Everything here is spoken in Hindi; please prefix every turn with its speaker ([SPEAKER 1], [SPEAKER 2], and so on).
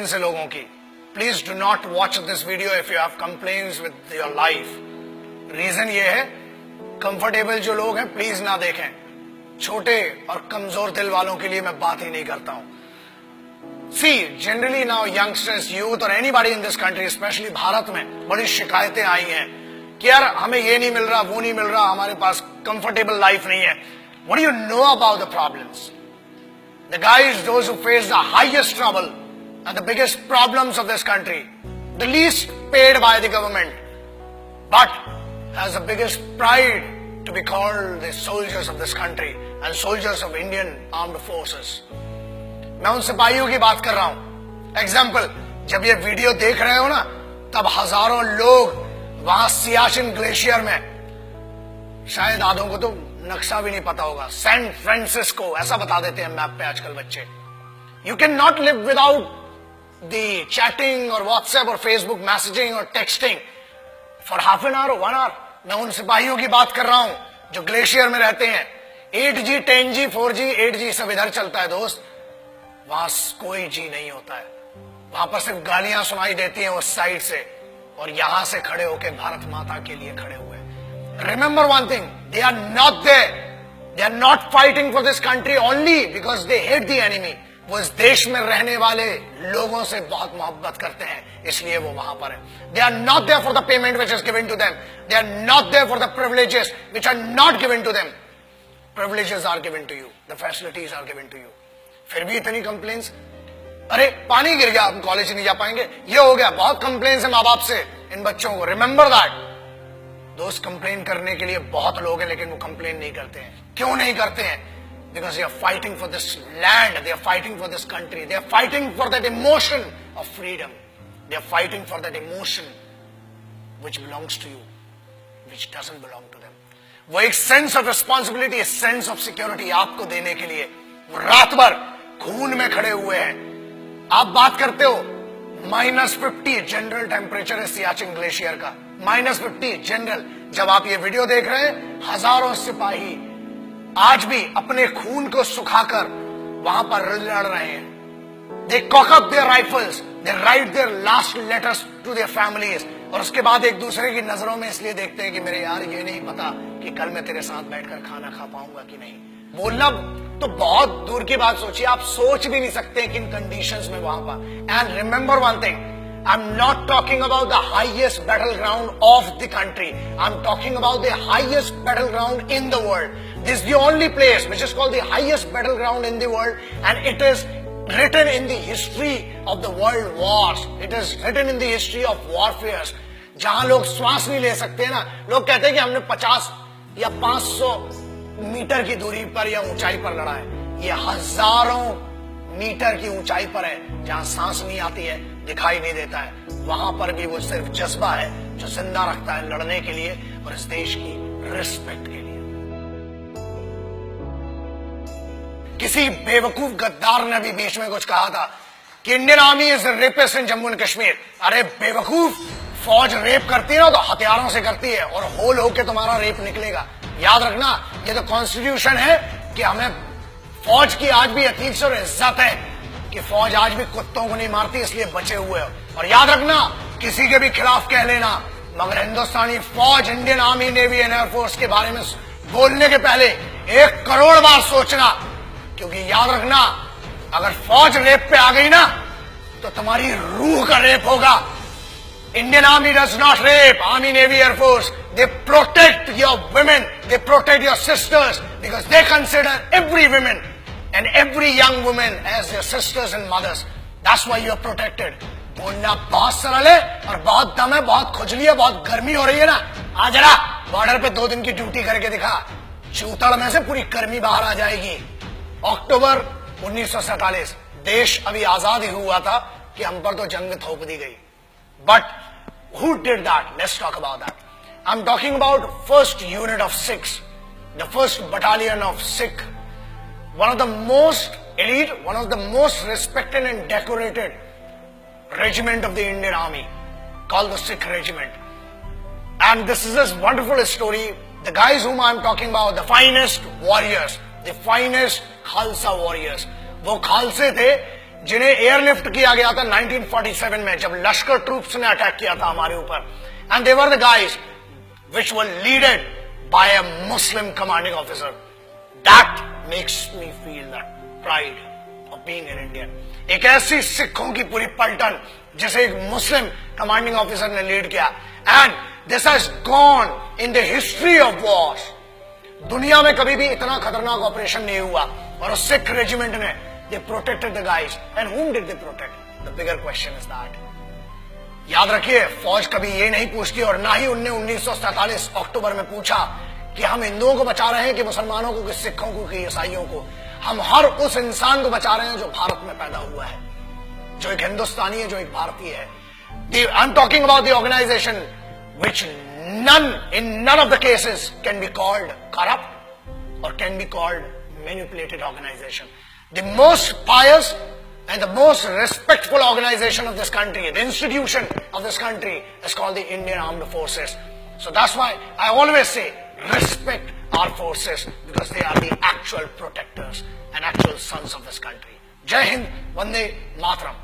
[SPEAKER 1] कंप्लेन्स है लोगों की, please do not watch this video if you have complaints with your life. Reason ये है, कंफर्टेबल जो लोग हैं प्लीज ना देखें। छोटे और कमजोर दिल वालों के लिए मैं बात ही नहीं करता हूं। See, generally now youngsters, youth or anybody in this country, especially Bharat में बड़ी शिकायतें आई हैं कि यार हमें ये नहीं मिल रहा, वो नहीं मिल रहा, हमारे पास कंफर्टेबल लाइफ नहीं है। What do you know about the problems? The guys, those who face the highest trouble and the biggest problems of this country, the least paid by the government, but has the biggest pride to be called the soldiers of this country and soldiers of Indian Armed Forces. मैं उन सिपाहियों की बात कर रहा हूं। एग्जाम्पल, जब ये वीडियो देख रहे हो ना, तब हजारों लोग वहां सियाचिन ग्लेशियर में, शायद आधों को तो नक्शा भी नहीं पता होगा, सैन फ्रांसिस्को ऐसा बता देते हैं मैप पे आजकल बच्चे। You can not live without the chatting और व्हाट्सएप और फेसबुक मैसेजिंग और texting for half an hour और 1 आवर। मैं उन सिपाहियों की बात कर रहा हूं जो ग्लेशियर में रहते हैं। 8G 10G 4G 8G सब इधर चलता है दोस्त, वहां कोई जी नहीं होता है। वहां पर सिर्फ गालियां सुनाई देती हैं उस साइड से, और यहां से खड़े होकर भारत माता के लिए खड़े हुए। Remember one thing, they are not there, they are not fighting for this country only because they hate the enemy. वो इस देश में रहने वाले लोगों से बहुत मोहब्बत करते हैं, इसलिए वो वहां पर है। They are not there for the payment which is given to them, they are not there for the privileges which are not given to them. Privileges are given to you, the facilities are given to you. फिर भी इतनी कंप्लेन्स, अरे पानी गिर गया, हम कॉलेज नहीं जा पाएंगे, ये हो गया। बहुत कंप्लेन्स है माँ बाप से इन बच्चों को। Remember that. दोस्त, कंप्लेन करने के लिए बहुत लोग हैं, लेकिन वो कंप्लेन नहीं करते हैं। क्यों नहीं करते हैं? Because they are fighting for this land, they are fighting for this country, they are fighting for that emotion of freedom, they are fighting for that emotion which belongs to you, which doesn't belong to them. वो एक sense of responsibility, sense of security आपको देने के लिए रात भर खून में खड़े हुए हैं। आप बात करते हो -50 जनरल टेम्परेचर है सियाचिन ग्लेशियर का, -50 जनरल। जब आप ये वीडियो देख रहे हैं, हजारों सिपाही आज भी अपने खून को सुखाकर वहां पर लड़ रहे हैं। They cock up their rifles, they write their last letters to their families, और उसके बाद एक दूसरे की नजरों में इसलिए देखते हैं कि मेरे यार ये नहीं पता कि कल मैं तेरे साथ बैठकर खाना खा पाऊंगा कि नहीं। बोलना तो बहुत दूर की बात सोचिए, आप सोच भी नहीं सकते किन कंडीशंस में वहां पर। And remember one thing, I am not talking about the highest battle ground of the country, I am talking about the highest battle ground in the world. This is the only place which is called the highest battle ground in the world, and it is written in the history of the world wars. It is written in the history of warfare. जहां लोग श्वास नहीं ले सकते ना, लोग कहते हैं कि हमने 50 या 500 मीटर की दूरी पर या ऊंचाई पर लड़ा है। ये हजारों मीटर की ऊंचाई पर है, जहां सांस नहीं आती है, दिखाई नहीं देता है। वहां पर भी वो सिर्फ जज्बा है जो जिंदा रखता है लड़ने के लिए और इस देश की रिस्पेक्ट के लिए। किसी बेवकूफ गद्दार ने भी बीच में कुछ कहा था कि Indian army is rapist in Jammu and Kashmir. अरे बेवकूफ, फौज रेप करती है ना तो हथियारों से करती है, और होल होके तुम्हारा रेप निकलेगा। याद रखना, ये तो कॉन्स्टिट्यूशन है कि हमें फौज की आज भी अतीत और इज्जत है कि फौज आज भी कुत्तों को नहीं मारती, इसलिए बचे हुए हो। और याद रखना, किसी के भी खिलाफ कह लेना, मगर हिंदुस्तानी फौज, Indian army, navy and air force के बारे में बोलने के पहले 1 करोड़ बार सोचना, क्योंकि याद रखना, अगर फौज रेप पे आ गई ना तो तुम्हारी रूह का रेप होगा। Indian Army does not rape. Army, Navy, Air Force, they protect your women, they protect your sisters, because they consider every woman and every young woman as their sisters and mothers. That's why you are protected. बोलना बहुत सरल है और बहुत दम है, बहुत खुजली है, बहुत गर्मी हो रही है ना, आ जरा बॉर्डर पे 2 दिन की ड्यूटी करके दिखा, चूतड़ में से पूरी गर्मी बाहर आ जाएगी। अक्टूबर 1947 देश अभी आजाद ही हुआ था कि हम पर तो जंग थोप दी गई। But who did that? Let's talk about that. I'm talking about first unit of Sikhs, the first battalion of Sikh, one of the most elite, one of the most respected and decorated regiment of the Indian Army, called the Sikh Regiment. And this is this wonderful story. The guys whom I'm talking about, the finest warriors, the finest Khalsa warriors. वो खालसे थे जिन्हें एयरलिफ्ट किया गया था 1947 में, जब लश्कर ट्रूप्स ने अटैक किया था हमारे ऊपर, and they were the guys which were leaded by a Muslim commanding officer. That makes me feel that pride of being an Indian. एक ऐसी सिखों की पूरी पलटन जिसे एक मुस्लिम कमांडिंग ऑफिसर ने लीड किया, and this has gone in the history of wars. दुनिया में कभी भी इतना खतरनाक ऑपरेशन नहीं हुआ, और उस सिख रेजिमेंट ने they protected the guys. And whom did they protect? The bigger question is that. याद रखिए, फौज कभी ये नहीं पूछती, और ना ही उनने 1947 अक्टूबर में पूछा कि हम हिंदुओं को बचा रहे हैं कि मुसलमानों को, कि सिखों को, कि ईसाइयों को. हम हर उस इंसान को बचा रहे हैं जो भारत में पैदा हुआ है, जो एक हिंदुस्तानी है, जो एक भारतीय है. I am talking about the organisation which in none of the cases can be called corrupt or can be called manipulated organization. The most pious and the most respectful organization of this country, the institution of this country, is called the Indian Armed Forces. So that's why I always say respect our forces, because they are the actual protectors and actual sons of this country. Jai Hind, Vande Mataram.